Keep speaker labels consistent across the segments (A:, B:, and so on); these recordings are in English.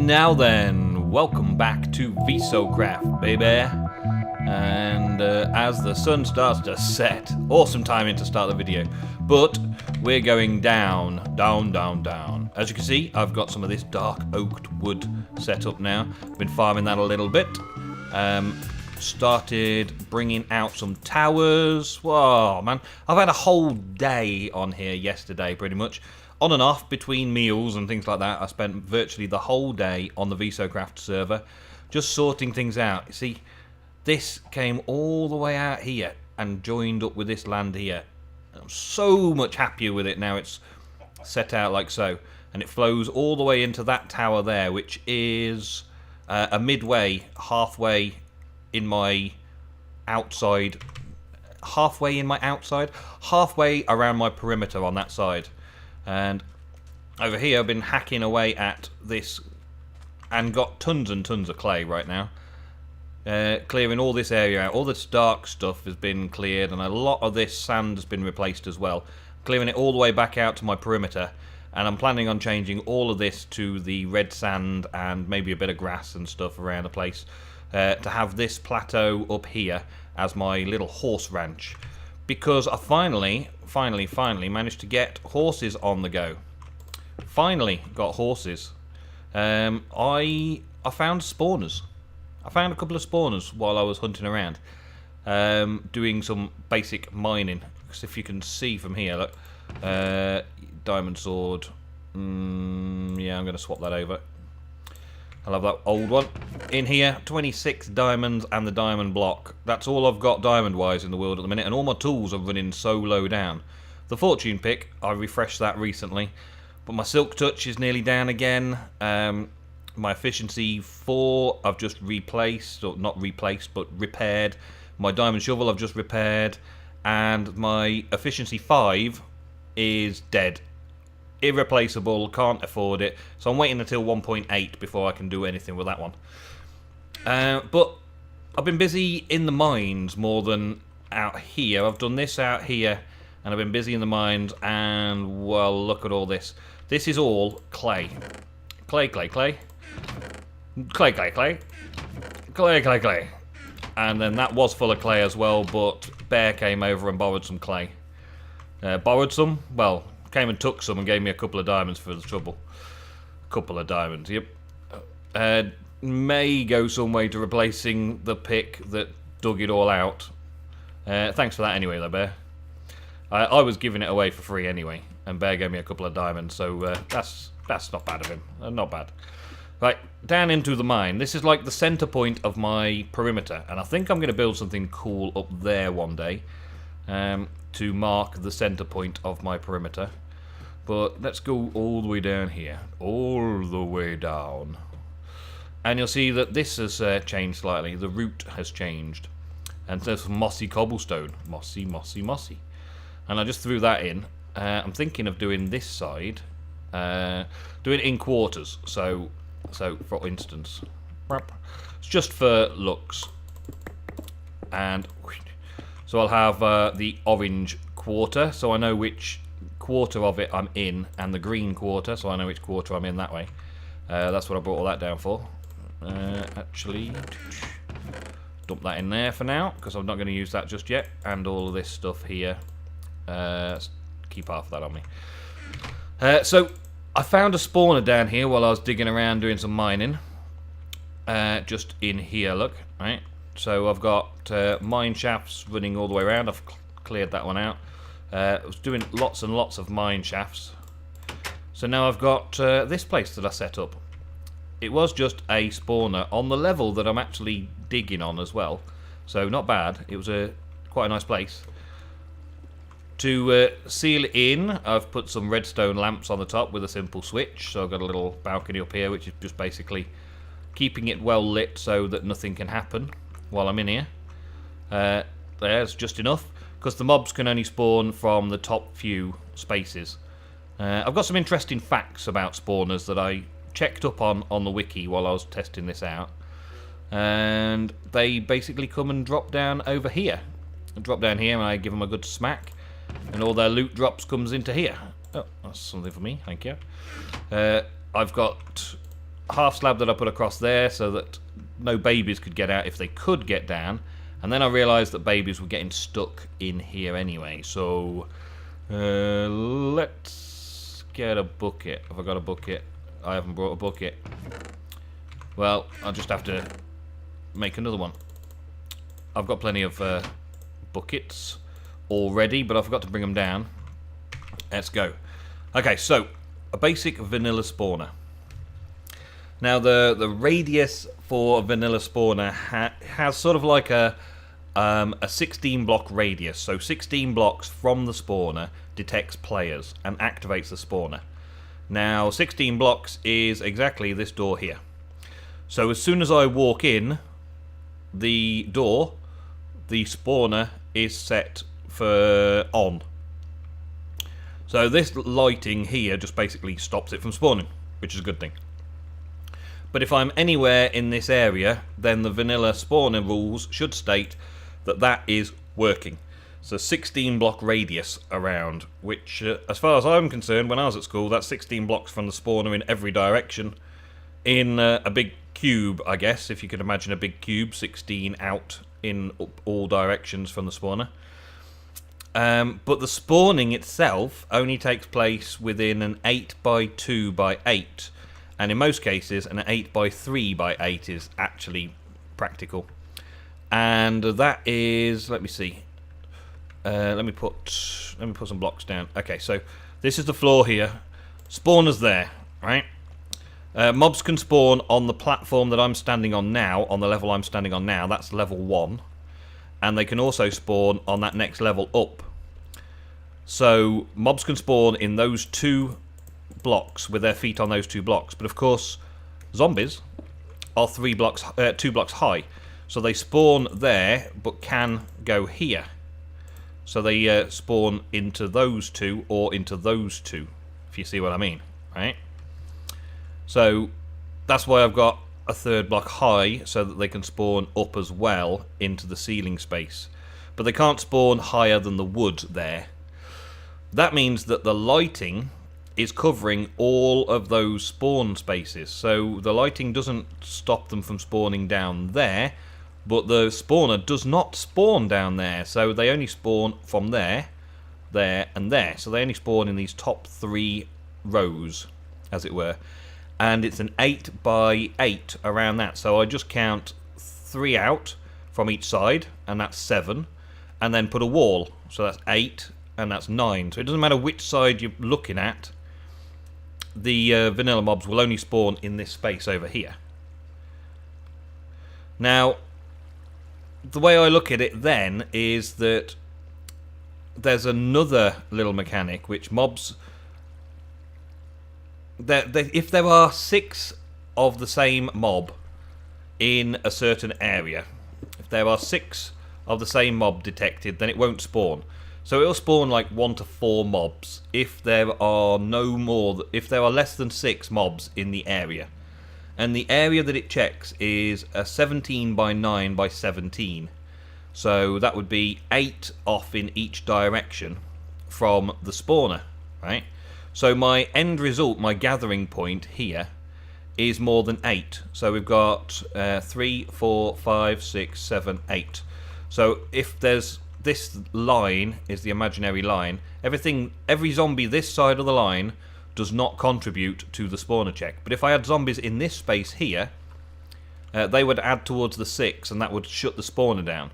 A: Now then, welcome back to VISOCraft, baby. And as the sun starts to set, awesome timing to start the video, but we're going down, down, down, down. As you can see, I've got some of this dark oaked wood set up now. Been farming that a little bit. Started bringing out some towers. Whoa, man. I've had a whole day on here yesterday, pretty much. On and off, between meals and things like that. I spent virtually the whole day on the VISOCraft server, just sorting things out. You see, this came all the way out here and joined up with this land here. I'm so much happier with it now. It's set out like so. And it flows all the way into that tower there, which is a midway, halfway in my outside, halfway around my perimeter on that side. And over here I've been hacking away at this and got tons and tons of clay right now. Clearing all this area out. All this dark stuff has been cleared and a lot of this sand has been replaced as well. Clearing it all the way back out to my perimeter, and I'm planning on changing all of this to the red sand and maybe a bit of grass and stuff around the place, to have this plateau up here as my little horse ranch. Because I finally managed to get horses on the go. Finally got horses. I found spawners. I found a couple of spawners while I was hunting around, doing some basic mining. Because if you can see from here, look, diamond sword. Yeah, I'm going to swap that over. I'll have that old one in here. 26 diamonds and the diamond block. That's all I've got diamond-wise in the world at the minute, and all my tools are running so low down. The fortune pick, I refreshed that recently, but my silk touch is nearly down again. My efficiency 4, I've just replaced, or not replaced, but repaired. My diamond shovel I've just repaired, and my efficiency 5 is dead. Irreplaceable, can't afford it, so I'm waiting until 1.8 before I can do anything with that one. But I've been busy in the mines more than out here. I've done this out here, and I've been busy in the mines, and well, look at all this. This is all clay. Clay, clay, clay. Clay, clay, clay. Clay, clay, clay. And then that was full of clay as well, but Bear came over and borrowed some clay. Borrowed some? Well, came and took some and gave me a couple of diamonds for the trouble. Couple of diamonds, yep. May go some way to replacing the pick that dug it all out. Thanks for that anyway, though, Bear. I was giving it away for free anyway, and Bear gave me a couple of diamonds, so that's not bad of him. Not bad. Right, down into the mine. This is like the center point of my perimeter, and I think I'm going to build something cool up there one day, to mark the center point of my perimeter. But let's go all the way down here. All the way down. And you'll see that this has changed slightly. The route has changed. And there's mossy cobblestone. Mossy, mossy, mossy. And I just threw that in. I'm thinking of doing this side. Doing it in quarters. So for instance. It's just for looks. And so I'll have the orange quarter. So I know which quarter of it I'm in, and the green quarter, so I know which quarter I'm in that way. That's what I brought all that down for. Actually, dump that in there for now, because I'm not going to use that just yet. And all of this stuff here, keep half of that on me. So I found a spawner down here while I was digging around doing some mining. Just in here, look, right? So I've got mine shafts running all the way around. I've cleared that one out. I was doing lots and lots of mine shafts. So now I've got this place that I set up. It was just a spawner on the level that I'm actually digging on as well. So not bad. It was quite a nice place. To seal it in, I've put some redstone lamps on the top with a simple switch. So I've got a little balcony up here, which is just basically keeping it well lit so that nothing can happen while I'm in here. There's just enough, because the mobs can only spawn from the top few spaces. I've got some interesting facts about spawners that I checked up on the wiki while I was testing this out. And they basically come and drop down over here. Drop down here and I give them a good smack, and all their loot drops comes into here. Oh, that's something for me, thank you. I've got half slab that I put across there so that no babies could get out if they could get down. And then I realised that babies were getting stuck in here anyway. So let's get a bucket. Have I got a bucket? I haven't brought a bucket. Well, I'll just have to make another one. I've got plenty of buckets already, but I forgot to bring them down. Let's go. Okay, so a basic vanilla spawner. Now the radius for a vanilla spawner has sort of like a 16 block radius. So 16 blocks from the spawner detects players and activates the spawner. Now 16 blocks is exactly this door here. So as soon as I walk in the door, the spawner is set for on. So this lighting here just basically stops it from spawning, which is a good thing. But if I'm anywhere in this area, then the vanilla spawner rules should state that that is working. So 16 block radius around, which as far as I'm concerned, when I was at school, that's 16 blocks from the spawner in every direction. In a big cube, I guess, if you could imagine a big cube, 16 out in all directions from the spawner. But the spawning itself only takes place within an 8x2x8, and in most cases an 8x3x8 is actually practical. And that is, let me see, let me put some blocks down. Okay, so this is the floor here. Spawner's there, right? Mobs can spawn on the platform that I'm standing on now, on the level I'm standing on now. That's level 1. And they can also spawn on that next level up. So mobs can spawn in those 2 blocks with their feet on those 2 blocks. But of course, zombies are 2 blocks high. So they spawn there, but can go here. So they spawn into those 2 or into those 2, if you see what I mean, right? So that's why I've got a 3rd block high, so that they can spawn up as well into the ceiling space. But they can't spawn higher than the wood there. That means that the lighting is covering all of those spawn spaces. So the lighting doesn't stop them from spawning down there, but the spawner does not spawn down there. So they only spawn from there, there, and there. So they only spawn in these top 3 rows, as it were. And it's an 8x8 around that. So I just count 3 out from each side, and that's 7. And then put a wall. So that's 8, and that's 9. So it doesn't matter which side you're looking at. The vanilla mobs will only spawn in this space over here. Now, the way I look at it then is that there's another little mechanic which mobs... if there are 6 of the same mob in a certain area, if there are 6 of the same mob detected, then it won't spawn. So it'll spawn like 1 to 4 mobs if there are if there are less than 6 mobs in the area. And the area that it checks is a 17 by 9 by 17. So that would be 8 off in each direction from the spawner, right? So my end result, my gathering point here, is more than 8. So we've got 3, 4, 5, 6, 7, 8. So if there's this line is the imaginary line, every zombie this side of the line does not contribute to the spawner check. But if I had zombies in this space here, they would add towards the 6, and that would shut the spawner down.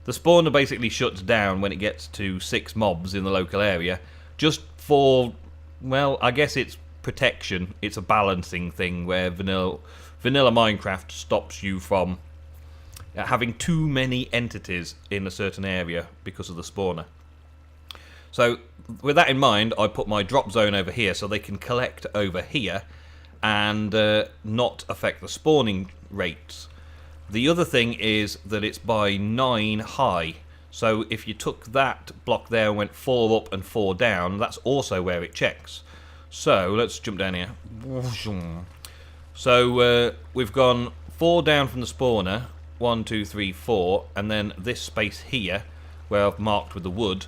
A: The spawner basically shuts down when it gets to 6 mobs in the local area, just for, well, I guess it's protection. It's a balancing thing where vanilla Minecraft stops you from having too many entities in a certain area because of the spawner. So with that in mind, I put my drop zone over here so they can collect over here and not affect the spawning rates. The other thing is that it's by 9 high. So if you took that block there and went 4 up and 4 down, that's also where it checks. So let's jump down here. So we've gone 4 down from the spawner, 1, 2, 3, 4, and then this space here where I've marked with the wood.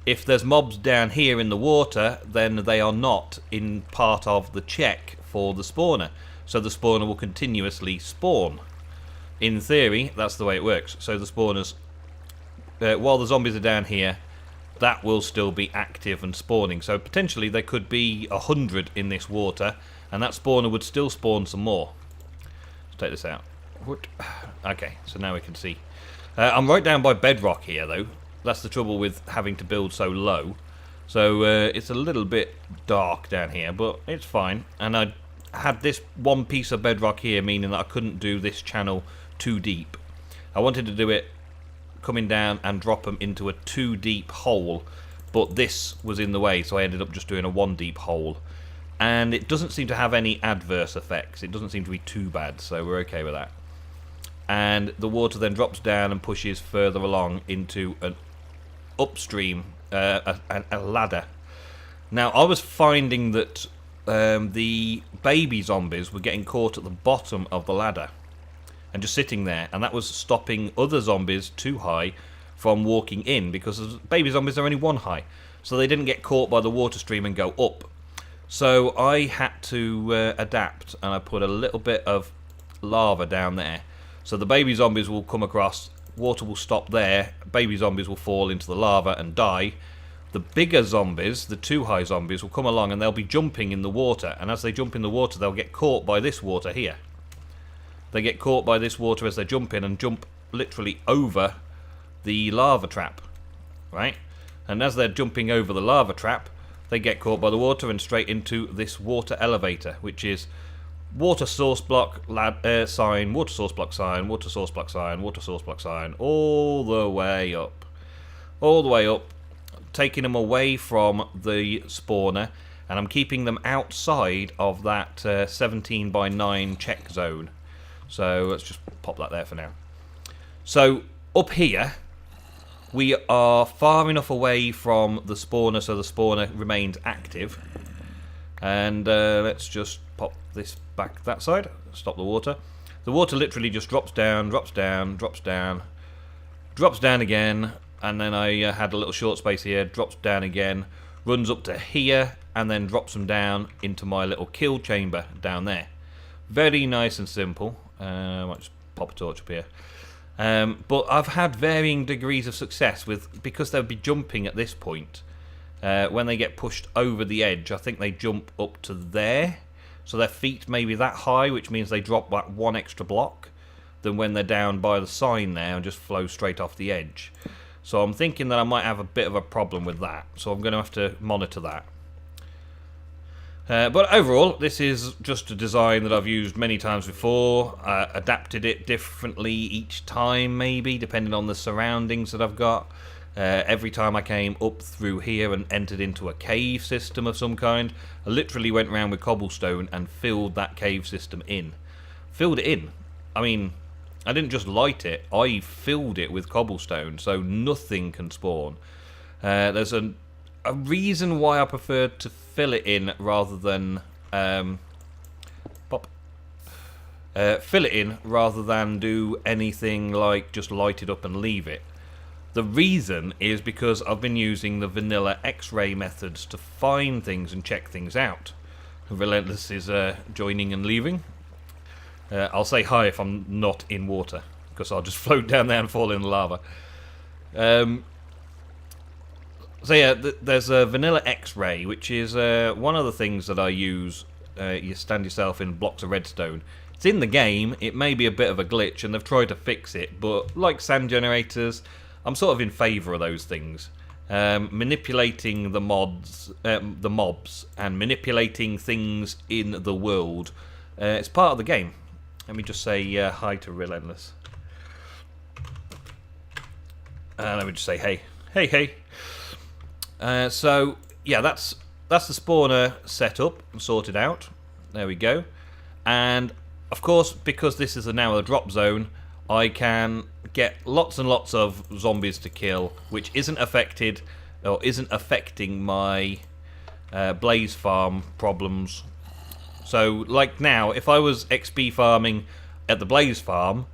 A: If there's mobs down here in the water, then they are not in part of the check for the spawner. So the spawner will continuously spawn. In theory, that's the way it works. So the spawners, while the zombies are down here, that will still be active and spawning. So potentially there could be 100 in this water, and that spawner would still spawn some more. Let's take this out. Okay, so now we can see. I'm right down by bedrock here, though. That's the trouble with having to build so low. So it's a little bit dark down here, but it's fine. And I had this one piece of bedrock here, meaning that I couldn't do this channel too deep. I wanted to do it coming down and drop them into a 2 deep hole, but this was in the way, so I ended up just doing a 1 deep hole. And it doesn't seem to have any adverse effects. It doesn't seem to be too bad, so we're okay with that. And the water then drops down and pushes further along into an upstream, a ladder. Now, I was finding that the baby zombies were getting caught at the bottom of the ladder and just sitting there, and that was stopping other zombies too high from walking in, because baby zombies are only 1 high, so they didn't get caught by the water stream and go up. So I had to adapt, and I put a little bit of lava down there. So the baby zombies will come across, water will stop there, baby zombies will fall into the lava and die. The bigger zombies, the 2 high zombies, will come along and they'll be jumping in the water, and as they jump in the water they'll get caught by this water here. They get caught by this water as they jump in and jump literally over the lava trap, right? And as they're jumping over the lava trap, they get caught by the water and straight into this water elevator, which is water source block sign, water source block sign, water source block sign, water source block sign, all the way up. All the way up, taking them away from the spawner, and I'm keeping them outside of that 17 by 9 check zone. So let's just pop that there for now. So up here, we are far enough away from the spawner so the spawner remains active. And let's just pop this back that side, stop the water. The water literally just drops down, drops down, drops down, drops down again, and then I had a little short space here, drops down again, runs up to here, and then drops them down into my little kill chamber down there. Very nice and simple. I might just pop a torch up here. But I've had varying degrees of success with, because they'll be jumping at this point. When they get pushed over the edge, I think they jump up to there. So their feet may be that high, which means they drop like 1 extra block than when they're down by the sign there and just flow straight off the edge. So I'm thinking that I might have a bit of a problem with that. So I'm going to have to monitor that. But overall, this is just a design that I've used many times before. Adapted it differently each time, maybe, depending on the surroundings that I've got. Every time I came up through here and entered into a cave system of some kind, I literally went around with cobblestone and filled that cave system in. Filled it in. I mean, I didn't just light it, I filled it with cobblestone, so nothing can spawn. There's a reason why I preferred to fill it in rather than fill it in rather than do anything like just light it up and leave it. The reason is because I've been using the vanilla X-ray methods to find things and check things out. Relentless is joining and leaving. I'll say hi if I'm not in water, because I'll just float down there and fall in the lava. So yeah, there's a vanilla X-ray, which is one of the things that I use. You stand yourself in blocks of redstone. It's in the game, it may be a bit of a glitch, and they've tried to fix it, but like sand generators, I'm sort of in favour of those things. Manipulating the mobs, and manipulating things in the world, it's part of the game. Let me just say hi to Relentless. Let me just say hey. Hey, hey. So, yeah, that's the spawner set up and sorted out. There we go. And, of course, because this is now a drop zone, I can get lots and lots of zombies to kill, which isn't affected, or isn't affecting my blaze farm problems. So, like now, if I was XP farming at the blaze farm,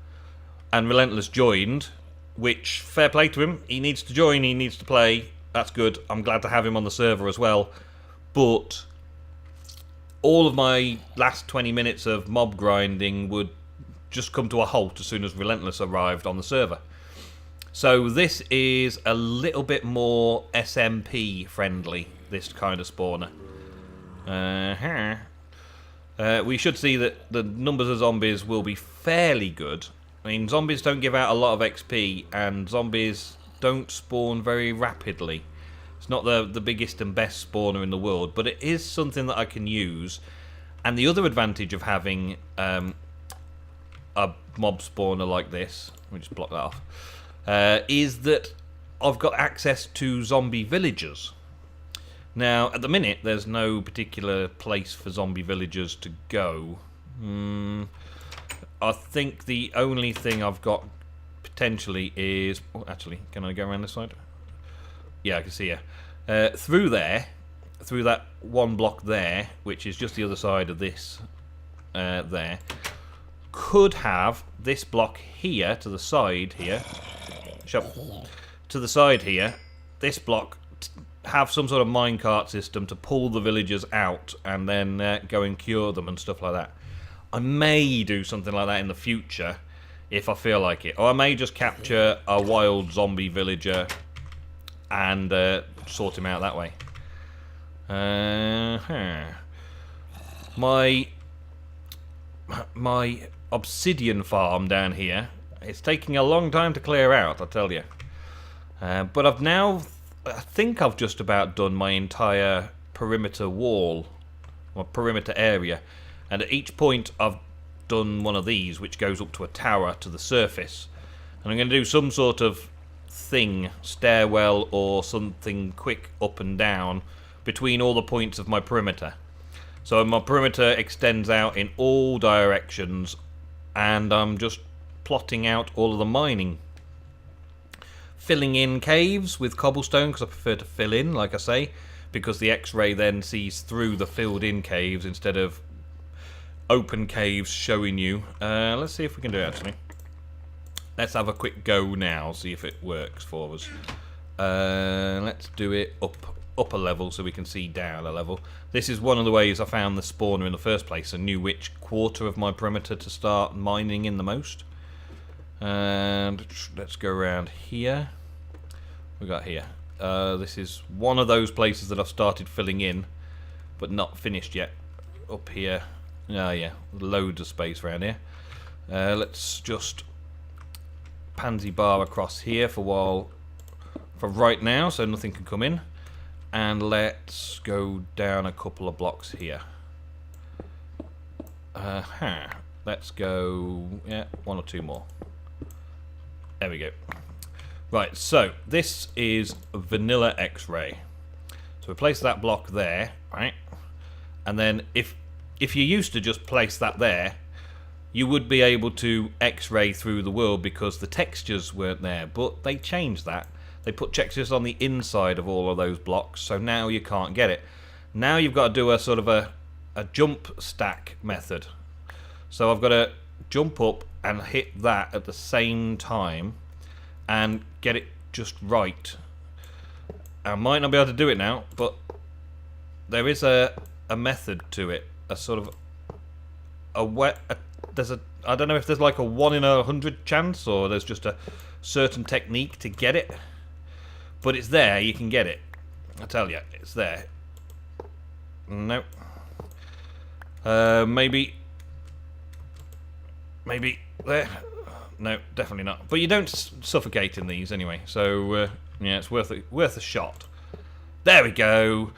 A: and Relentless joined, which, fair play to him, he needs to join, he needs to play, that's good, I'm glad to have him on the server as well, but all of my last 20 minutes of mob grinding would just come to a halt as soon as Relentless arrived on the server. So this is a little bit more SMP friendly, this kind of spawner. We should see that the numbers of zombies will be fairly good. I mean, zombies don't give out a lot of XP, and zombies don't spawn very rapidly. It's not the biggest and best spawner in the world, but it is something that I can use. And the other advantage of having a mob spawner like this, let me just block that off, is that I've got access to zombie villagers. Now, at the minute, there's no particular place for zombie villagers to go. I think the only thing I've got potentially is... Oh, actually, can I go around this side? Yeah, I can see you. Through there, through that one block there, which is just the other side of this there, could have this block here, to the side here, to the side here, this block... have some sort of minecart system to pull the villagers out and then go and cure them and stuff like that. I may do something like that in the future if I feel like it. Or I may just capture a wild zombie villager and sort him out that way. My obsidian farm down here, it's taking a long time to clear out, I tell you. But I've now... I think I've just about done my entire perimeter wall, or perimeter area, and at each point I've done one of these which goes up to a tower to the surface, and I'm going to do some sort of thing, stairwell or something quick up and down between all the points of my perimeter. So my perimeter extends out in all directions, and I'm just plotting out all of the mining. Filling in caves with cobblestone, because I prefer to fill in, like I say, because the X-ray then sees through the filled in caves instead of open caves showing you. Let's see if we can do it, actually. Let's have a quick go now, see if it works for us. Let's do it up a level so we can see down a level. This is one of the ways I found the spawner in the first place. I knew which quarter of my perimeter to start mining in the most. And let's go around here. We got here. This is one of those places that I've started filling in, but not finished yet. Up here. Oh yeah, loads of space around here. Let's just pansy bar across here for right now, so nothing can come in. And let's go down a couple of blocks here. Let's go, yeah, one or two more. There we go. Right, so this is vanilla X-ray. So we place that block there, right? And then if you used to just place that there, you would be able to X-ray through the world because the textures weren't there. But they changed that. They put textures on the inside of all of those blocks, so now you can't get it. Now you've got to do a sort of a jump stack method. So I've got to jump up and hit that at the same time and get it just right. I might not be able to do it now, but there is a method to it. A sort of I don't know if there's like a 1 in 100 chance, or there's just a certain technique to get it, but it's there. You can get it. I tell you, it's there. No. Maybe there. No, definitely not. But you don't suffocate in these anyway, so yeah, it's worth a shot. There we go.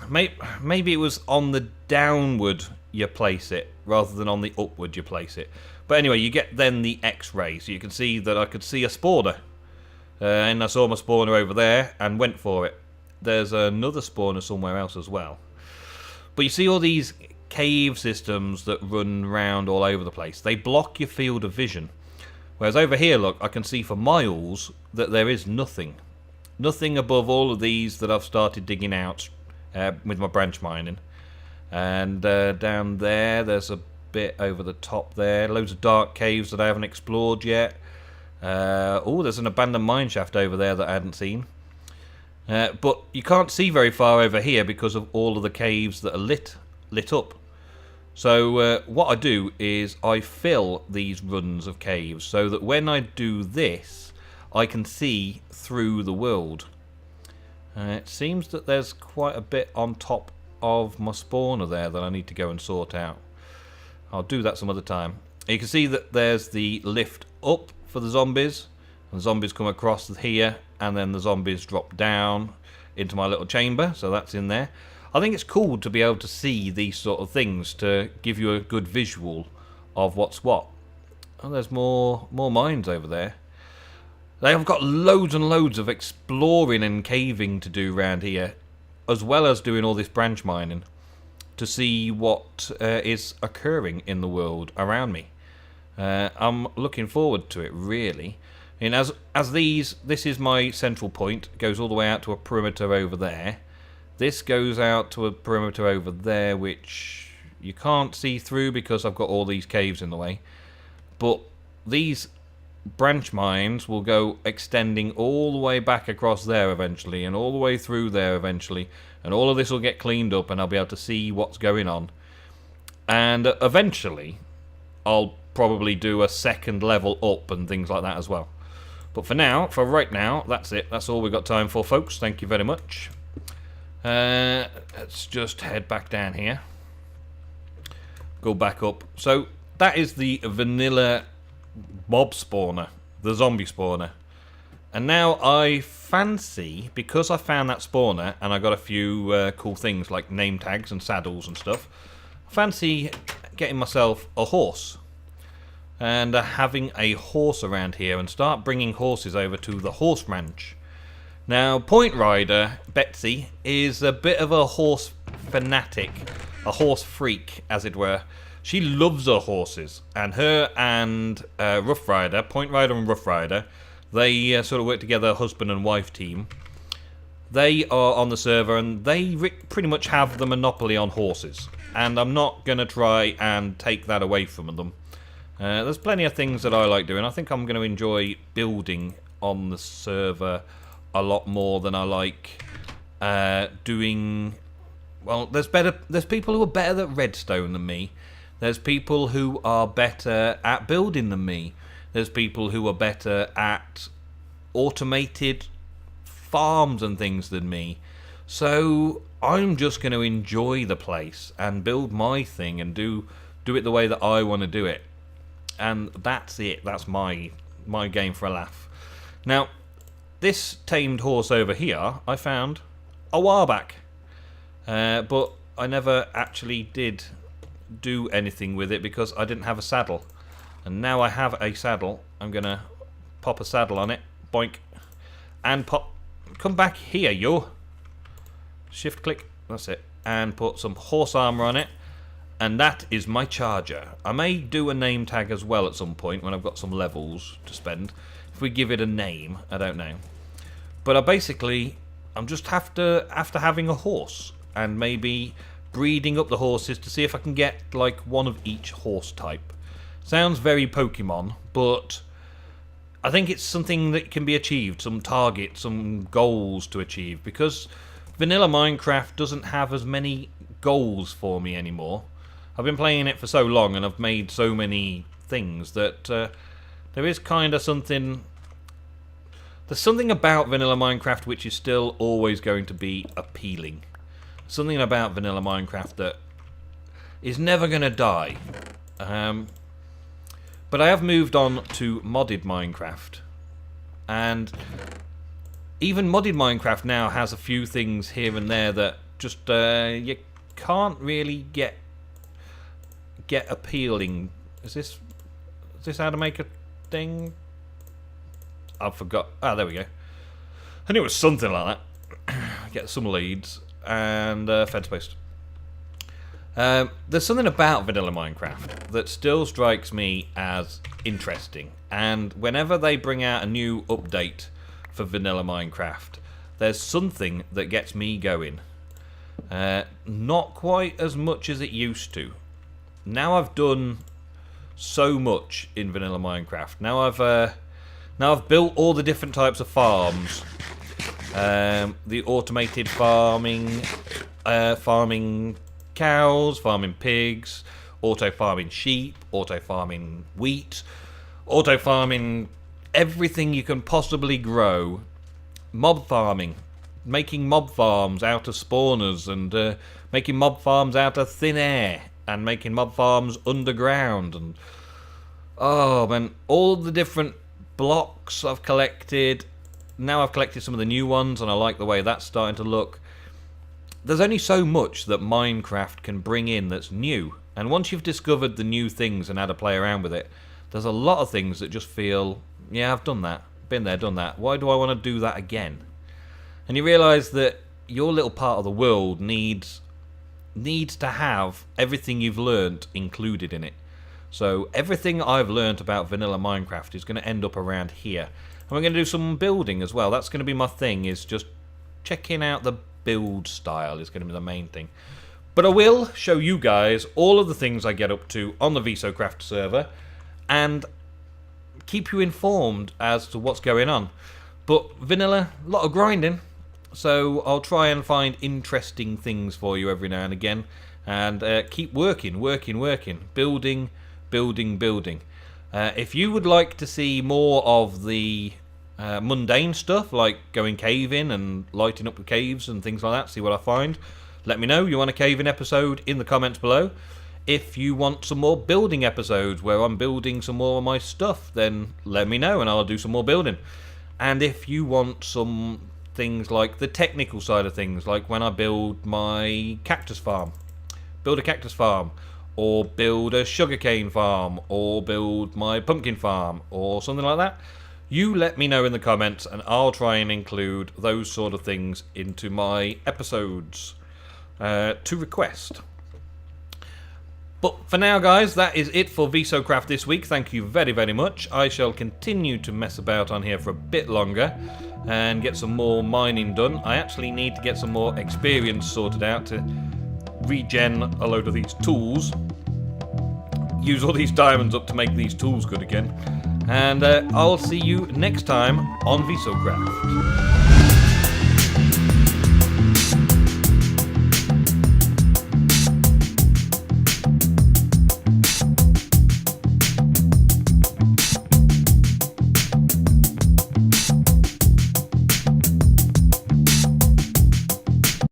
A: Maybe it was on the downward you place it rather than on the upward you place it. But anyway, you get then the X-ray, so you can see that I could see a spawner, and I saw my spawner over there and went for it. There's another spawner somewhere else as well. But you see all these cave systems that run round all over the place. They block your field of vision. Whereas over here, look, I can see for miles that there is nothing. Nothing above all of these that I've started digging out with my branch mining. And down there, there's a bit over the top there. Loads of dark caves that I haven't explored yet. Oh, there's an abandoned mine shaft over there that I hadn't seen. But you can't see very far over here because of all of the caves that are lit up. So what I do is I fill these runs of caves so that when I do this, I can see through the world. It seems that there's quite a bit on top of my spawner there that I need to go and sort out. I'll do that some other time. You can see that there's the lift up for the zombies. The zombies come across here, and then the zombies drop down into my little chamber, so that's in there. I think it's cool to be able to see these sort of things to give you a good visual of what's what. Oh, there's more mines over there. They have got loads and loads of exploring and caving to do around here, as well as doing all this branch mining to see what is occurring in the world around me. I'm looking forward to it, really. And this is my central point. It goes all the way out to a perimeter over there. This goes out to a perimeter over there, which you can't see through because I've got all these caves in the way. But these branch mines will go extending all the way back across there eventually, and all the way through there eventually, and all of this will get cleaned up and I'll be able to see what's going on. And eventually I'll probably do a second level up and things like that as well. But for right now, that's it. That's all we've got time for, folks. Thank you very much. Let's just head back down here. Go back up. So that is the vanilla mob spawner, the zombie spawner. And now I fancy, because I found that spawner and I got a few cool things like name tags and saddles and stuff, I fancy getting myself a horse. And having a horse around here and start bringing horses over to the horse ranch. Now, Point Rider, Betsy, is a bit of a horse fanatic, a horse freak, as it were. She loves her horses, and her and Rough Rider, Point Rider and Rough Rider, they sort of work together, husband and wife team. They are on the server, and they pretty much have the monopoly on horses. And I'm not going to try and take that away from them. There's plenty of things that I like doing. I think I'm going to enjoy building on the server a lot more than I like doing. Well, there's people who are better at redstone than me. There's people who are better at building than me. There's people who are better at automated farms and things than me. So I'm just going to enjoy the place and build my thing and do it the way that I want to do it. And that's it. That's my game for a laugh. Now, this tamed horse over here, I found a while back. But I never actually did do anything with it because I didn't have a saddle. And now I have a saddle. I'm going to pop a saddle on it. Boink. And pop. Come back here, yo. Shift click. That's it. And put some horse armor on it. And that is my charger. I may do a name tag as well at some point when I've got some levels to spend. If we give it a name, I don't know. But I'm just after having a horse. And maybe breeding up the horses to see if I can get like one of each horse type. Sounds very Pokemon, but I think it's something that can be achieved. Some targets, some goals to achieve. Because vanilla Minecraft doesn't have as many goals for me anymore. I've been playing it for so long and I've made so many things that there is kind of something. There's something about vanilla Minecraft which is still always going to be appealing. Something about vanilla Minecraft that is never going to die. But I have moved on to modded Minecraft. And even modded Minecraft now has a few things here and there that just you can't really get appealing. Is this how to make a thing? I forgot. Ah, there we go. I knew it was something like that. Get some leads and fence post. There's something about vanilla Minecraft that still strikes me as interesting, and whenever they bring out a new update for vanilla Minecraft, there's something that gets me going. Not quite as much as it used to. Now I've done so much in vanilla Minecraft. Now I've built all the different types of farms. the automated farming, farming cows, farming pigs, auto farming sheep, auto farming wheat, auto farming everything you can possibly grow, mob farming, making mob farms out of spawners, and making mob farms out of thin air, and making mob farms underground, and oh man, all the different blocks I've collected. Now I've collected some of the new ones, and I like the way that's starting to look. There's only so much that Minecraft can bring in that's new, and once you've discovered the new things and had to play around with it, there's a lot of things that just feel, yeah, I've done that, been there, done that, why do I want to do that again? And you realise that your little part of the world needs to have everything you've learnt included in it. So everything I've learnt about vanilla Minecraft is going to end up around here. And we're going to do some building as well. That's going to be my thing, is just checking out the build style is going to be the main thing. But I will show you guys all of the things I get up to on the VISOCraft server and keep you informed as to what's going on. But vanilla, a lot of grinding. So I'll try and find interesting things for you every now and again. And keep working. Building. If you would like to see more of the mundane stuff, like going caving and lighting up the caves and things like that, see what I find, let me know. You want a caving episode in the comments below. If you want some more building episodes where I'm building some more of my stuff, then let me know and I'll do some more building. And if you want some things like the technical side of things, like when I build my cactus farm, build a cactus farm, or build a sugarcane farm, or build my pumpkin farm, or something like that, you let me know in the comments and I'll try and include those sort of things into my episodes to request. But for now, guys, that is it for VISOCraft this week. Thank you very, very much. I shall continue to mess about on here for a bit longer and get some more mining done. I actually need to get some more experience sorted out to regen a load of these tools. Use all these diamonds up to make these tools good again. And I'll see you next time on VISOCraft.